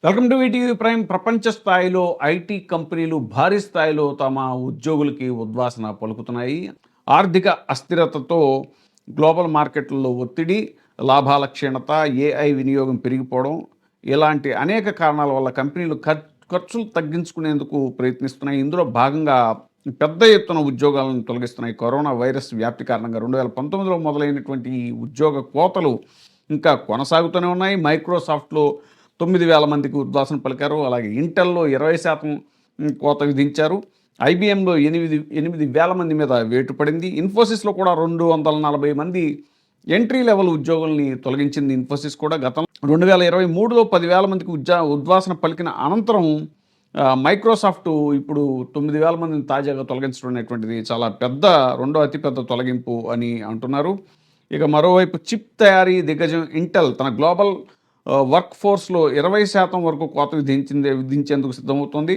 Welcome to ETV prime. ప్రపంచ స్థాయిలో IT కంపెనీలు భారీ స్థాయిలో తమ ఉద్యోగులకి ఉద్వాసన పలుకుతున్నాయి. ఆర్థిక అస్థిరతతో గ్లోబల్ మార్కెట్లలో ఒత్తిడి, లాభాల క్షీణత, ఏఐ వినియోగం పెరిగిపోవడం ఇలాంటి అనేక కారణాల వల్ల కంపెనీలు ఖర్చులు తగ్గించుకునేందుకు ప్రయత్నిస్తున్నాయి. ఇందులో భాగంగా పెద్ద ఎత్తున ఉద్యోగాలను తొలగిస్తున్నాయి. కరోనా వైరస్ వ్యాప్తి కారణంగా 2019లో మొదలైనటువంటి ఈ ఉద్యోగ కోతలు ఇంకా కొనసాగుతూనే ఉన్నాయి. మైక్రోసాఫ్ట్‌లో 9,000 మందికి ఉద్వాసన పలికారు. అలాగే ఇంటెల్‌లో 20% కోత విధించారు. ఐబీఎంలో 8,000 మంది మీద వేటు పడింది. ఇన్ఫోసిస్‌లో కూడా 240 మంది ఎంట్రీ లెవెల్ ఉద్యోగుల్ని తొలగించింది. ఇన్ఫోసిస్ కూడా గతం 2023లో 10,000 మందికి ఉద్వాసన పలికిన అనంతరం మైక్రోసాఫ్ట్ ఇప్పుడు 9,000 మందిని తాజాగా తొలగించడం అనేటువంటిది చాలా పెద్ద రెండో అతిపెద్ద తొలగింపు అని అంటున్నారు. ఇక మరోవైపు చిప్ తయారీ దిగ్గజం ఇంటెల్ తన గ్లోబల్ వర్క్ ఫోర్స్‌లో 20% వరకు కోత విధించేందుకు సిద్ధమవుతోంది.